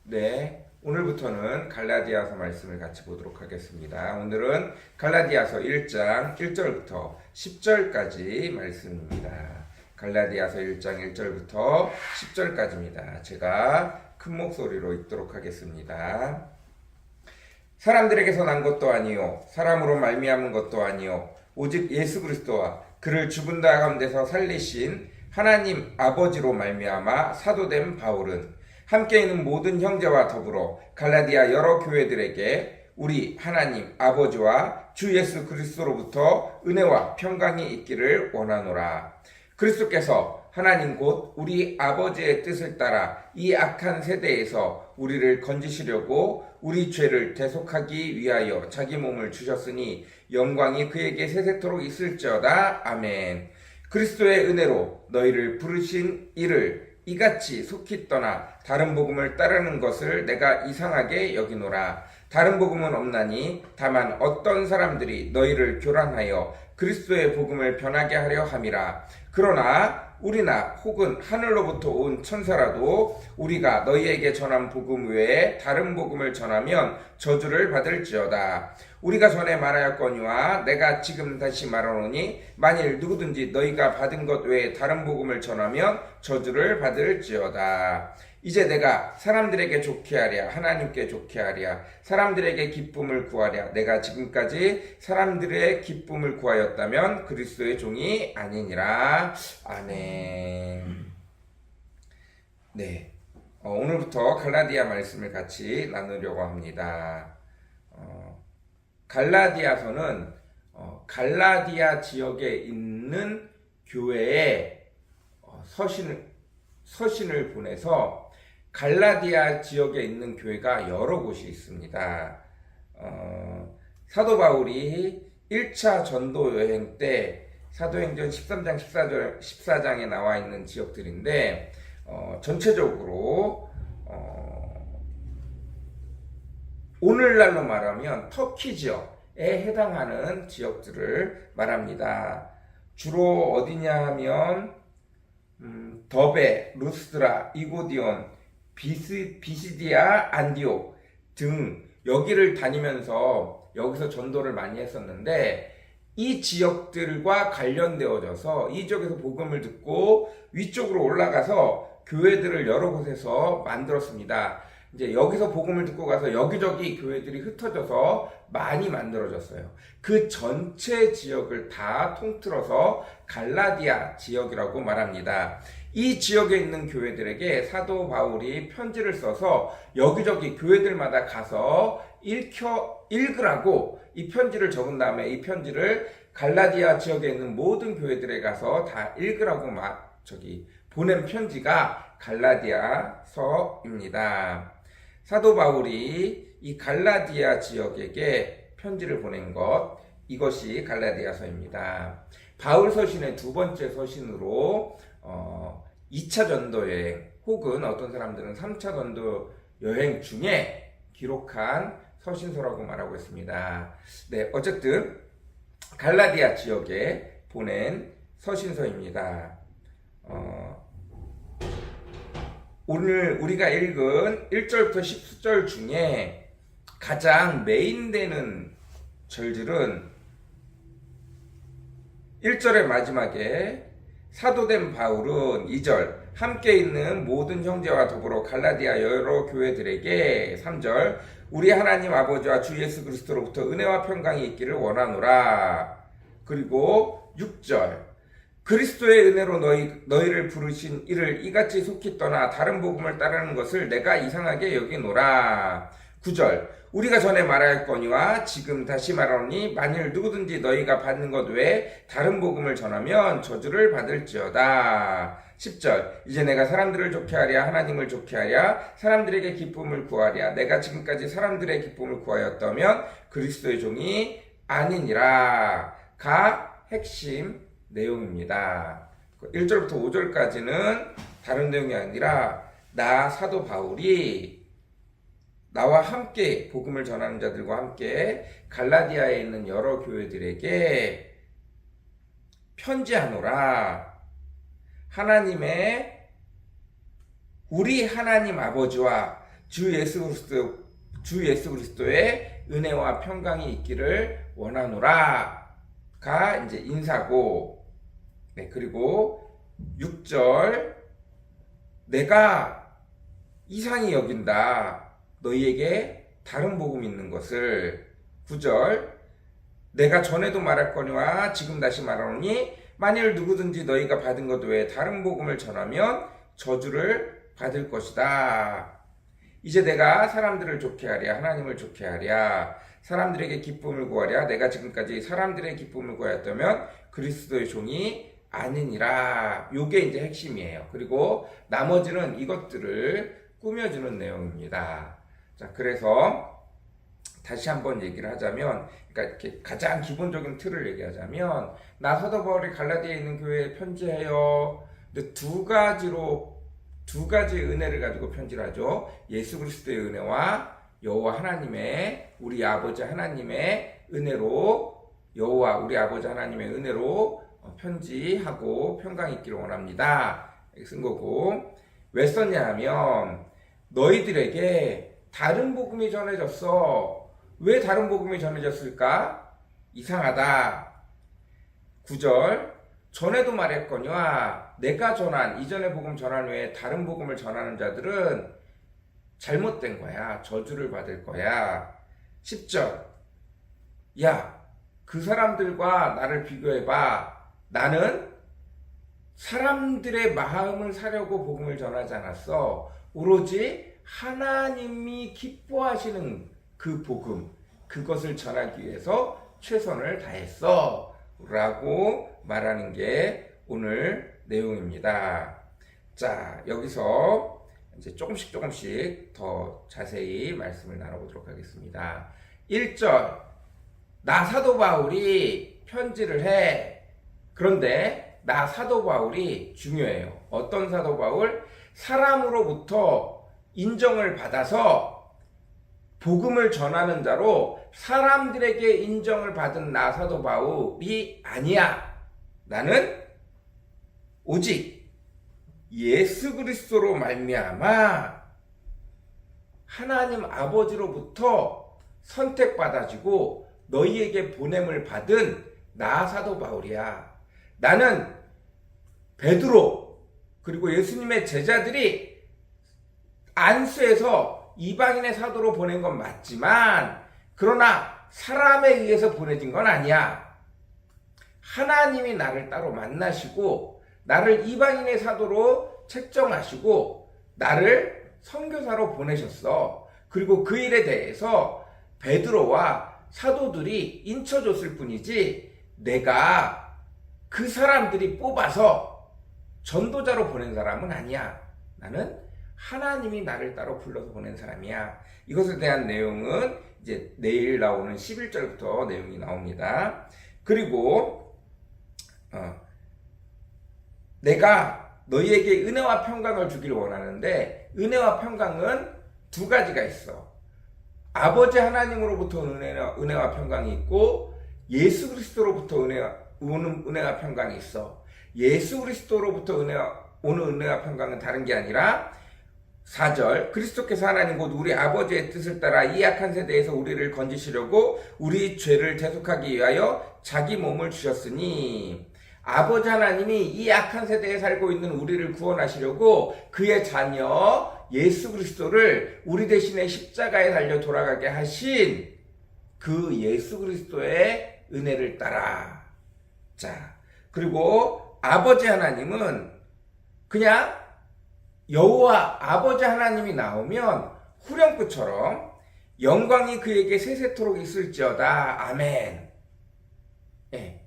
네, 오늘부터는 갈라디아서 말씀을 같이 보도록 하겠습니다. 오늘은 갈라디아서 1장 1절부터 10절까지 말씀입니다. 갈라디아서 1장 1절부터 10절까지입니다. 제가 큰 목소리로 읽도록 하겠습니다. 사람들에게서 난 것도 아니요 사람으로 말미암은 것도 아니요 오직 예수 그리스도와 그를 죽은 자 가운데서 살리신 하나님 아버지로 말미암아 사도된 바울은 함께 있는 모든 형제와 더불어 갈라디아 여러 교회들에게 우리 하나님 아버지와 주 예수 그리스도로부터 은혜와 평강이 있기를 원하노라. 그리스도께서 하나님 곧 우리 아버지의 뜻을 따라 이 악한 세대에서 우리를 건지시려고 우리 죄를 대속하기 위하여 자기 몸을 주셨으니 영광이 그에게 세세토록 있을지어다. 아멘. 그리스도의 은혜로 너희를 부르신 이를 이같이 속히 떠나 다른 복음을 따르는 것을 내가 이상하게 여기노라. 다른 복음은 없나니 다만 어떤 사람들이 너희를 교란하여 그리스도의 복음을 변하게 하려 함이라. 그러나 우리나 혹은 하늘로부터 온 천사라도 우리가 너희에게 전한 복음 외에 다른 복음을 전하면 저주를 받을지어다. 우리가 전에 말하였거니와 내가 지금 다시 말하노니 만일 누구든지 너희가 받은 것 외에 다른 복음을 전하면 저주를 받을지어다. 이제 내가 사람들에게 좋게 하랴 하나님께 좋게 하랴 사람들에게 기쁨을 구하랴 내가 지금까지 사람들의 기쁨을 구하였다면 그리스도의 종이 아니니라. 아멘. 네, 오늘부터 갈라디아 말씀을 같이 나누려고 합니다. 갈라디아서는 갈라디아 지역에 있는 교회에 서신을 보내서 갈라디아 지역에 있는 교회가 여러 곳이 있습니다. 사도 바울이 1차 전도 여행 때 사도행전 13장 14장에 나와 있는 지역들인데 전체적으로 오늘날로 말하면 터키 지역에 해당하는 지역들을 말합니다. 주로 어디냐 하면 더베, 루스드라, 이고디온, 비시디아, 안디옥 등 여기를 다니면서 여기서 전도를 많이 했었는데 이 지역들과 관련되어져서 이 지역에서 복음을 듣고 위쪽으로 올라가서 교회들을 여러 곳에서 만들었습니다. 이제 여기서 복음을 듣고 가서 여기저기 교회들이 흩어져서 많이 만들어졌어요. 그 전체 지역을 다 통틀어서 갈라디아 지역이라고 말합니다. 이 지역에 있는 교회들에게 사도 바울이 편지를 써서 여기저기 교회들마다 가서 읽으라고 이 편지를 적은 다음에 이 편지를 갈라디아 지역에 있는 모든 교회들에 가서 다 읽으라고 보낸 편지가 갈라디아서입니다. 사도 바울이 이 갈라디아 지역에게 편지를 보낸 것, 이것이 갈라디아서입니다. 바울 서신의 두 번째 서신으로 2차 전도 여행 혹은 어떤 사람들은 3차 전도 여행 중에 기록한 서신서라고 말하고 있습니다. 네, 어쨌든 갈라디아 지역에 보낸 서신서입니다. 오늘 우리가 읽은 1절부터 10절 중에 가장 메인되는 절들은 1절의 마지막에 사도된 바울은 2절 함께 있는 모든 형제와 더불어 갈라디아 여러 교회들에게 3절 우리 하나님 아버지와 주 예수 그리스도로부터 은혜와 평강이 있기를 원하노라. 그리고 6절 그리스도의 은혜로 너희를 부르신 이를 이같이 속히 떠나 다른 복음을 따르는 것을 내가 이상하게 여기노라. 9절 우리가 전에 말하였거니와 지금 다시 말하노니 만일 누구든지 너희가 받는 것 외에 다른 복음을 전하면 저주를 받을지어다. 10절 이제 내가 사람들을 좋게 하랴 하나님을 좋게 하랴 사람들에게 기쁨을 구하랴 내가 지금까지 사람들의 기쁨을 구하였다면 그리스도의 종이 아니니라 가 핵심 내용입니다. 1절부터 5절까지는 다른 내용이 아니라 나 사도 바울이 나와 함께 복음을 전하는 자들과 함께 갈라디아에 있는 여러 교회들에게 편지하노라. 우리 하나님 아버지와 주 예수 그리스도의 은혜와 평강이 있기를 원하노라가 이제 인사고, 네, 그리고 6절 내가 이상히 여긴다 너희에게 다른 복음 있는 것을. 9절 내가 전에도 말했거니와 지금 다시 말하노니 만일 누구든지 너희가 받은 것 외에 다른 복음을 전하면 저주를 받을 것이다. 이제 내가 사람들을 좋게 하랴 하나님을 좋게 하랴 사람들에게 기쁨을 구하랴 내가 지금까지 사람들의 기쁨을 구하였다면 그리스도의 종이 아니니라. 요게 이제 핵심이에요. 그리고 나머지는 이것들을 꾸며주는 내용입니다. 자, 그래서 다시 한번 얘기를 하자면, 그러니까 이렇게 가장 기본적인 틀을 얘기하자면, 나 사도 바울이 갈라디아에 있는 교회에 편지해요. 근데 두 가지 은혜를 가지고 편지를 하죠. 예수 그리스도의 은혜와 여호와 하나님의, 우리 아버지 하나님의 은혜로, 여호와 우리 아버지 하나님의 은혜로 편지하고 평강 있기를 원합니다. 이렇게 쓴 거고, 왜 썼냐 하면 너희들에게 다른 복음이 전해졌어. 왜 다른 복음이 전해졌을까? 이상하다. 9절 전에도 말했거니와 내가 전한 이전의 복음 전한 외에 다른 복음을 전하는 자들은 잘못된 거야. 저주를 받을 거야. 10절 야, 그 사람들과 나를 비교해봐. 나는 사람들의 마음을 사려고 복음을 전하지 않았어. 오로지 하나님이 기뻐하시는 그 복음, 그것을 전하기 위해서 최선을 다했어 라고 말하는 게 오늘 내용입니다. 자, 여기서 이제 조금씩 더 자세히 말씀을 나눠보도록 하겠습니다. 1절 나 사도 바울이 편지를 해. 그런데 나 사도 바울이 중요해요. 어떤 사도 바울? 사람으로부터 인정을 받아서 복음을 전하는 자로 사람들에게 인정을 받은 나 사도 바울이 아니야. 나는 오직 예수 그리스도로 말미암아 하나님 아버지로부터 선택받아지고 너희에게 보냄을 받은 나 사도 바울이야. 나는 베드로 그리고 예수님의 제자들이 안수해서 이방인의 사도로 보낸 건 맞지만 그러나 사람에 의해서 보내진 건 아니야. 하나님이 나를 따로 만나시고 나를 이방인의 사도로 책정하시고 나를 선교사로 보내셨어. 그리고 그 일에 대해서 베드로와 사도들이 인쳐줬을 뿐이지 내가 그 사람들이 뽑아서 전도자로 보낸 사람은 아니야. 나는 하나님이 나를 따로 불러서 보낸 사람이야. 이것에 대한 내용은 이제 내일 나오는 11절부터 내용이 나옵니다. 그리고 내가 너희에게 은혜와 평강을 주기를 원하는데 은혜와 평강은 두 가지가 있어. 아버지 하나님으로부터 은혜와 평강이 있고 예수 그리스도로부터 오는 은혜와 평강이 있어. 예수 그리스도로부터 오는 은혜와 평강은 다른 게 아니라 4절 그리스도께서 하나님 곧 우리 아버지의 뜻을 따라 이 악한 세대에서 우리를 건지시려고 우리 죄를 대속하기 위하여 자기 몸을 주셨으니 아버지 하나님이 이 악한 세대에 살고 있는 우리를 구원하시려고 그의 자녀 예수 그리스도를 우리 대신에 십자가에 달려 돌아가게 하신 그 예수 그리스도의 은혜를 따라. 자, 그리고 아버지 하나님은 그냥 여호와 아버지 하나님이 나오면 후렴구처럼 영광이 그에게 세세토록 있을지어다. 아멘. 예.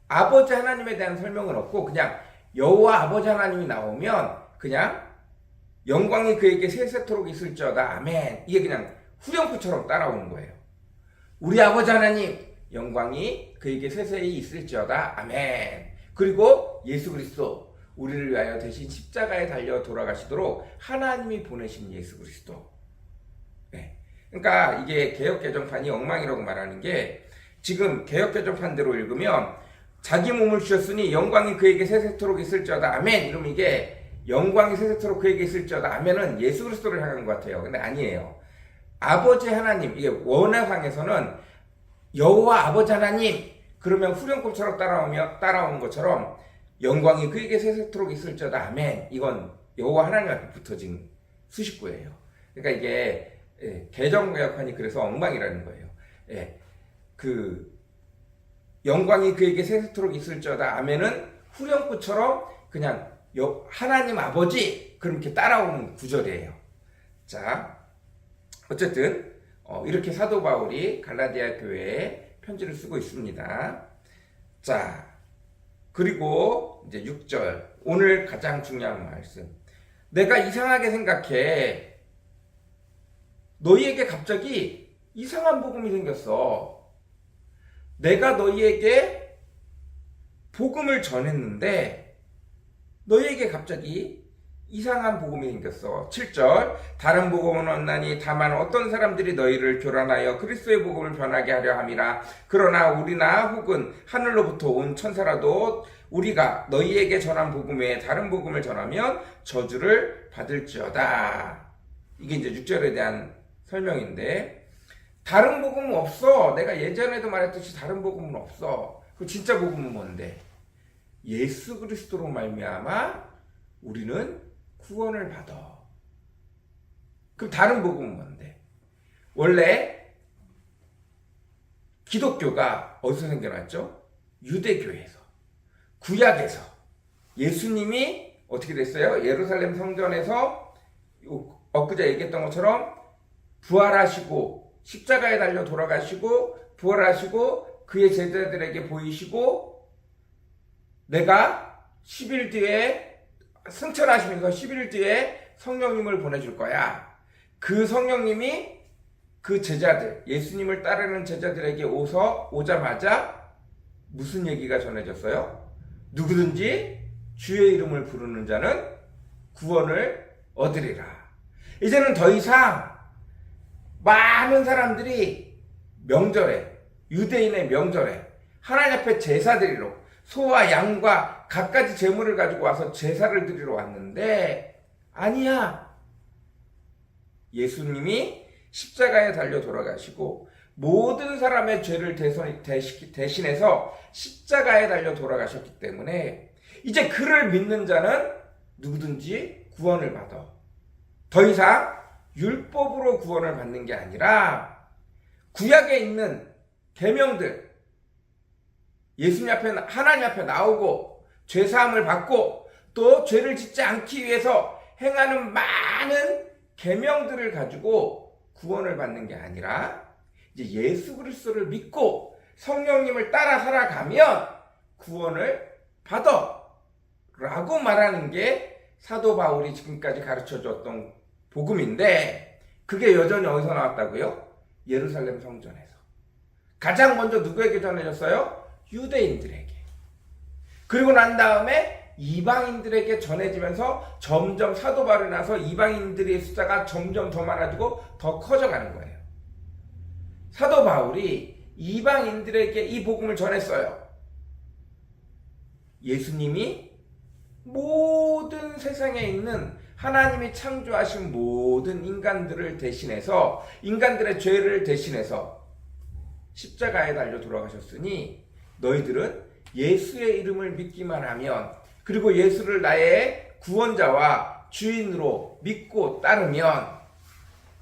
아버지 하나님에 대한 설명은 없고 그냥 여호와 아버지 하나님이 나오면 그냥 영광이 그에게 세세토록 있을지어다. 아멘. 이게 그냥 후렴구처럼 따라오는 거예요. 우리 아버지 하나님 영광이 그에게 세세히 있을지어다. 아멘. 그리고 예수 그리스도 우리를 위하여 대신 십자가에 달려 돌아가시도록 하나님이 보내신 예수 그리스도. 네. 그러니까 이게 개역개정판이 엉망이라고 말하는 게 지금 개역개정판대로 읽으면 자기 몸을 주셨으니 영광이 그에게 세세토록 있을지어다. 아멘. 이러면 이게 영광이 세세토록 그에게 있을지어다 하면은 예수 그리스도를 향한 것 같아요. 근데 아니에요. 아버지 하나님, 이게 원어상에서는 여호와 아버지 하나님 그러면 후렴구처럼 따라오는 것처럼 영광이 그에게 세세토록 있을지어다 아멘. 이건 여호와 하나님 앞에 붙어진 수식구예요. 그러니까 이게 개정개혁판이 그래서 엉망이라는 거예요. 그 영광이 그에게 세세토록 있을지어다 아멘은 후렴구처럼 그냥 하나님 아버지 그렇게 따라오는 구절이에요. 자, 어쨌든 이렇게 사도 바울이 갈라디아 교회에 편지를 쓰고 있습니다. 자, 그리고 이제 6절 오늘 가장 중요한 말씀. 내가 이상하게 생각해. 너희에게 갑자기 이상한 복음이 생겼어. 내가 너희에게 복음을 전했는데 너희에게 갑자기 이상한 복음이 생겼어. 7절 다른 복음은 없나니 다만 어떤 사람들이 너희를 교란하여 그리스도의 복음을 변하게 하려 함이라. 그러나 우리나 혹은 하늘로부터 온 천사라도 우리가 너희에게 전한 복음 외에 다른 복음을 전하면 저주를 받을지어다. 이게 이제 6절에 대한 설명인데 다른 복음은 없어. 내가 예전에도 말했듯이 다른 복음은 없어. 그 진짜 복음은 뭔데? 예수 그리스도로 말미암아 우리는 구원을 받아. 그럼 다른 복음은 뭔데? 원래 기독교가 어디서 생겨났죠? 유대교에서, 구약에서. 예수님이 어떻게 됐어요? 예루살렘 성전에서 엊그제 얘기했던 것처럼 부활하시고 십자가에 달려 돌아가시고 부활하시고 그의 제자들에게 보이시고 내가 10일 뒤에 승천하시면서 11일 뒤에 성령님을 보내줄 거야. 그 성령님이 그 제자들, 예수님을 따르는 제자들에게 오자마자 무슨 얘기가 전해졌어요? 누구든지 주의 이름을 부르는 자는 구원을 얻으리라. 이제는 더 이상 많은 사람들이 명절에, 유대인의 명절에 하나님 앞에 제사 드리러 소와 양과 갖가지 제물을 가지고 와서 제사를 드리러 왔는데 아니야. 예수님이 십자가에 달려 돌아가시고 모든 사람의 죄를 대신해서 십자가에 달려 돌아가셨기 때문에 이제 그를 믿는 자는 누구든지 구원을 받아. 더 이상 율법으로 구원을 받는 게 아니라 구약에 있는 계명들 예수님 앞에 하나님 앞에 나오고 죄사함을 받고 또 죄를 짓지 않기 위해서 행하는 많은 계명들을 가지고 구원을 받는 게 아니라 이제 예수 그리스도를 믿고 성령님을 따라 살아가면 구원을 받아 라고 말하는 게 사도 바울이 지금까지 가르쳐줬던 복음인데 그게 여전히 어디서 나왔다고요? 예루살렘 성전에서. 가장 먼저 누구에게 전해졌어요? 유대인들에게. 그리고 난 다음에 이방인들에게 전해지면서 점점 사도 바울이 나서 이방인들의 숫자가 점점 더 많아지고 더 커져가는 거예요. 사도 바울이 이방인들에게 이 복음을 전했어요. 예수님이 모든 세상에 있는 하나님이 창조하신 모든 인간들을 대신해서 인간들의 죄를 대신해서 십자가에 달려 돌아가셨으니 너희들은 예수의 이름을 믿기만 하면 그리고 예수를 나의 구원자와 주인으로 믿고 따르면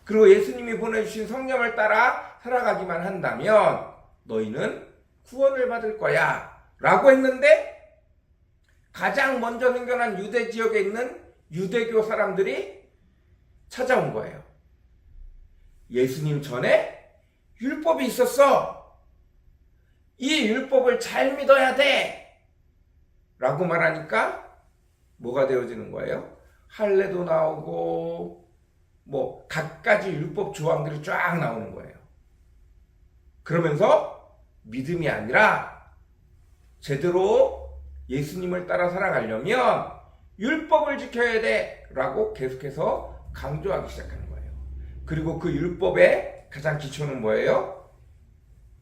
그리고 예수님이 보내주신 성령을 따라 살아가기만 한다면 너희는 구원을 받을 거야 라고 했는데 가장 먼저 생겨난 유대 지역에 있는 유대교 사람들이 찾아온 거예요. 예수님 전에 율법이 있었어. 이 율법을 잘 믿어야 돼 라고 말하니까 뭐가 되어지는 거예요? 할례도 나오고 뭐 갖가지 율법 조항들이 쫙 나오는 거예요. 그러면서 믿음이 아니라 제대로 예수님을 따라 살아가려면 율법을 지켜야 돼 라고 계속해서 강조하기 시작하는 거예요. 그리고 그 율법의 가장 기초는 뭐예요?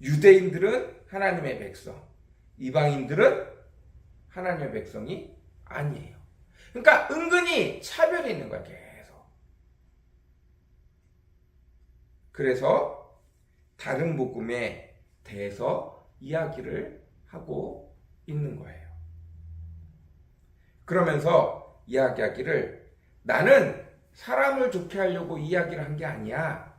유대인들은 하나님의 백성, 이방인들은 하나님의 백성이 아니에요. 그러니까 은근히 차별이 있는 거야, 계속. 그래서 다른 복음에 대해서 이야기를 하고 있는 거예요. 그러면서 이야기하기를 나는 사람을 좋게 하려고 이야기를 한 게 아니야.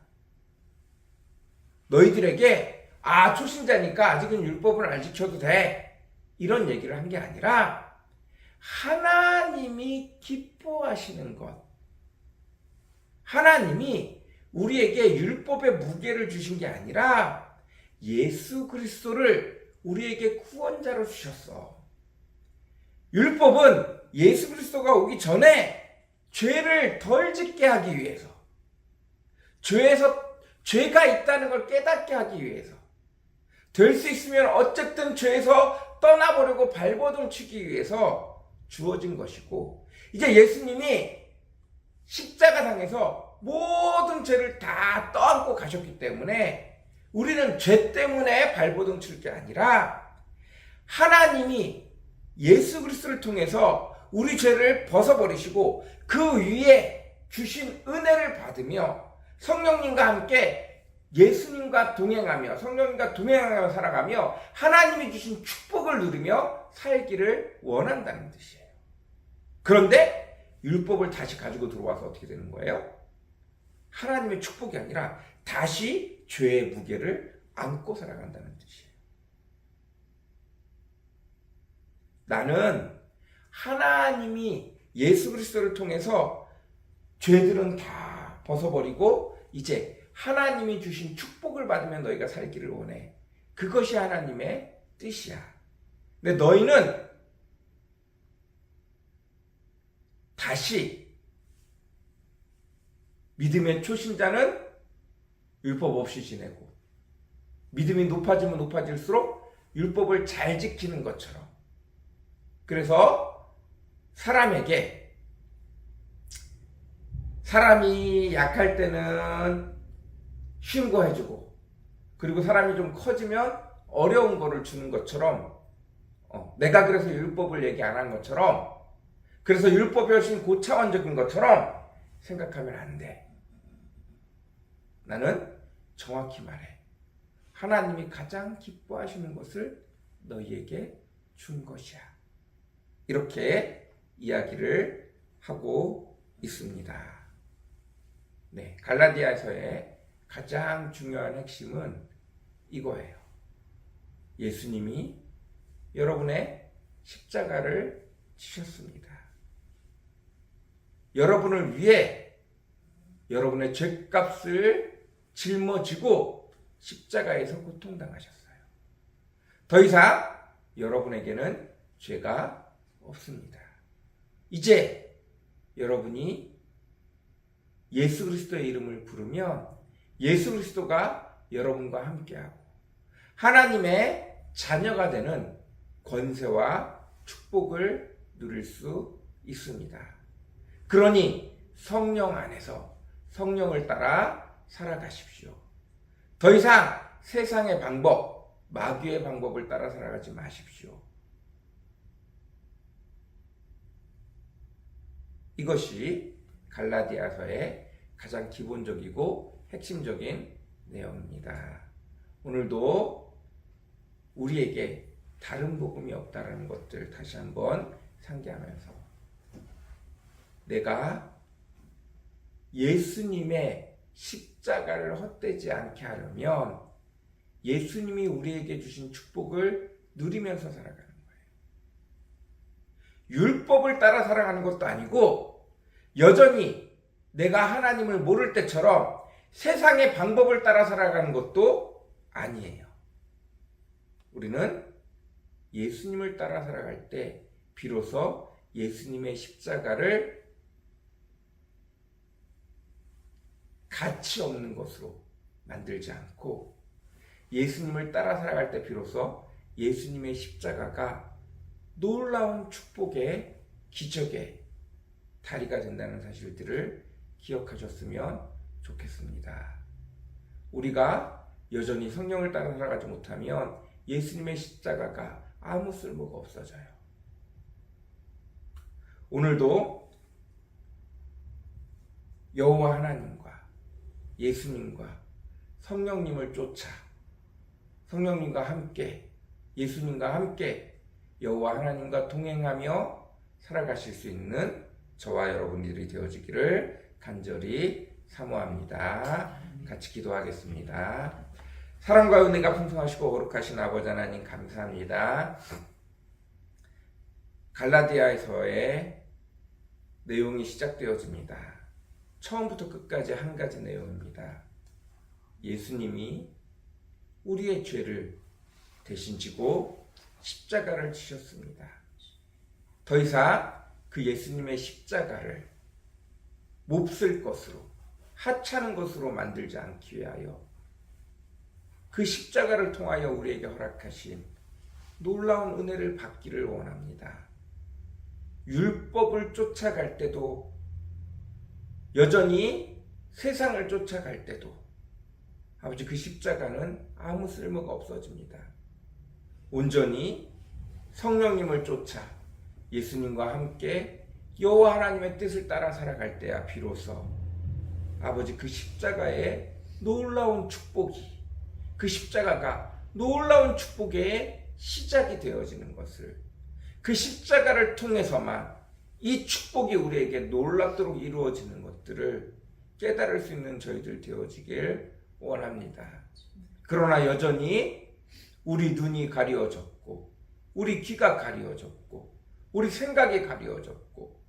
너희들에게 초신자니까 아직은 율법을 안 지켜도 돼. 이런 얘기를 한 게 아니라 하나님이 기뻐하시는 것. 하나님이 우리에게 율법의 무게를 주신 게 아니라 예수 그리스도를 우리에게 구원자로 주셨어. 율법은 예수 그리스도가 오기 전에 죄를 덜 짓게 하기 위해서, 죄가 있다는 걸 깨닫게 하기 위해서, 될 수 있으면 어쨌든 죄에서 떠나보려고 발버둥 치기 위해서 주어진 것이고, 이제 예수님이 십자가상에서 모든 죄를 다 떠안고 가셨기 때문에 우리는 죄 때문에 발버둥 칠 게 아니라 하나님이 예수 그리스도를 통해서 우리 죄를 벗어버리시고 그 위에 주신 은혜를 받으며 성령님과 함께 예수님과 동행하며 성령님과 동행하며 살아가며 하나님이 주신 축복을 누리며 살기를 원한다는 뜻이에요. 그런데 율법을 다시 가지고 들어와서 어떻게 되는 거예요? 하나님의 축복이 아니라 다시 죄의 무게를 안고 살아간다는 뜻이에요. 나는 하나님이 예수 그리스도를 통해서 죄들은 다 벗어버리고 이제 하나님이 주신 축복을 받으면 너희가 살기를 원해. 그것이 하나님의 뜻이야. 근데 너희는 다시 믿음의 초신자는 율법 없이 지내고 믿음이 높아지면 높아질수록 율법을 잘 지키는 것처럼, 그래서 사람이 약할 때는 쉬운 거 해주고, 그리고 사람이 좀 커지면 어려운 거를 주는 것처럼, 내가 그래서 율법을 얘기 안 한 것처럼, 그래서 율법이 훨씬 고차원적인 것처럼 생각하면 안 돼. 나는 정확히 말해. 하나님이 가장 기뻐하시는 것을 너희에게 준 것이야. 이렇게 이야기를 하고 있습니다. 네, 갈라디아서의 가장 중요한 핵심은 이거예요. 예수님이 여러분의 십자가를 지셨습니다. 여러분을 위해 여러분의 죄값을 짊어지고 십자가에서 고통당하셨어요. 더 이상 여러분에게는 죄가 없습니다. 이제 여러분이 예수 그리스도의 이름을 부르면 예수 그리스도가 여러분과 함께하고 하나님의 자녀가 되는 권세와 축복을 누릴 수 있습니다. 그러니 성령 안에서 성령을 따라 살아가십시오. 더 이상 세상의 방법, 마귀의 방법을 따라 살아가지 마십시오. 이것이 갈라디아서의 가장 기본적이고 핵심적인 내용입니다. 오늘도 우리에게 다른 복음이 없다라는 것들 다시 한번 상기하면서 내가 예수님의 십자가를 헛되지 않게 하려면 예수님이 우리에게 주신 축복을 누리면서 살아가는 거예요. 율법을 따라 살아가는 것도 아니고 여전히 내가 하나님을 모를 때처럼 세상의 방법을 따라 살아가는 것도 아니에요. 우리는 예수님을 따라 살아갈 때 비로소 예수님의 십자가를 가치 없는 것으로 만들지 않고 예수님을 따라 살아갈 때 비로소 예수님의 십자가가 놀라운 축복의 기적의 다리가 된다는 사실들을 기억하셨으면 좋겠습니다. 우리가 여전히 성령을 따라 살아가지 못하면 예수님의 십자가가 아무 쓸모가 없어져요. 오늘도 여호와 하나님과 예수님과 성령님을 쫓아 성령님과 함께 예수님과 함께 여호와 하나님과 동행하며 살아가실 수 있는 저와 여러분들이 되어지기를 간절히 사모합니다. 같이 기도하겠습니다. 사랑과 은혜가 풍성하시고 거룩하신 아버지 하나님 감사합니다. 갈라디아에서의 내용이 시작되어집니다. 처음부터 끝까지 한 가지 내용입니다. 예수님이 우리의 죄를 대신 지고 십자가를 지셨습니다. 더 이상 그 예수님의 십자가를 몹쓸 것으로 하찮은 것으로 만들지 않기 위하여 그 십자가를 통하여 우리에게 허락하신 놀라운 은혜를 받기를 원합니다. 율법을 쫓아갈 때도 여전히 세상을 쫓아갈 때도 아버지 그 십자가는 아무 쓸모가 없어집니다. 온전히 성령님을 쫓아 예수님과 함께 여호와 하나님의 뜻을 따라 살아갈 때야 비로소 아버지 그 십자가의 놀라운 축복이 그 십자가가 놀라운 축복의 시작이 되어지는 것을 그 십자가를 통해서만 이 축복이 우리에게 놀랍도록 이루어지는 것들을 깨달을 수 있는 저희들 되어지길 원합니다. 그러나 여전히 우리 눈이 가리워졌고 우리 귀가 가리워졌고 우리 생각이 가리워졌고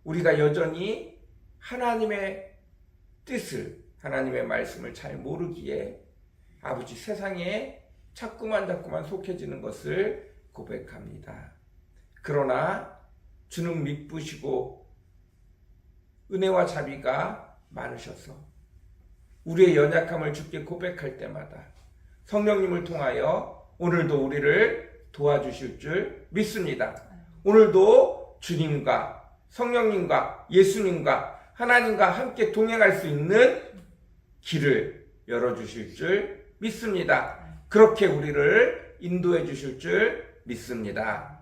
우리가 여전히 하나님의 뜻을 하나님의 말씀을 잘 모르기에 아버지 세상에 자꾸만 속해지는 것을 고백합니다. 그러나 주는 미쁘시고 은혜와 자비가 많으셔서 우리의 연약함을 주께 고백할 때마다 성령님을 통하여 오늘도 우리를 도와주실 줄 믿습니다. 오늘도 주님과 성령님과 예수님과 하나님과 함께 동행할 수 있는 길을 열어주실 줄 믿습니다. 그렇게 우리를 인도해 주실 줄 믿습니다.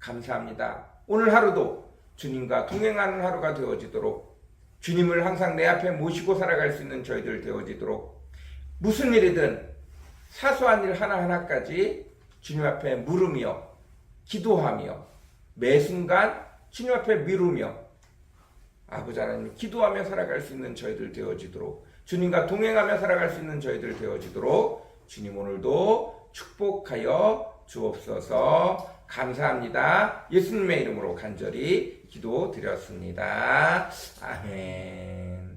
감사합니다. 오늘 하루도 주님과 동행하는 하루가 되어지도록 주님을 항상 내 앞에 모시고 살아갈 수 있는 저희들 되어지도록 무슨 일이든 사소한 일 하나하나까지 주님 앞에 물으며 기도하며 매 순간 주님 앞에 미루며 아버지 하나님 기도하며 살아갈 수 있는 저희들 되어지도록 주님과 동행하며 살아갈 수 있는 저희들 되어지도록 주님 오늘도 축복하여 주옵소서. 감사합니다. 예수님의 이름으로 간절히 기도드렸습니다. 아멘.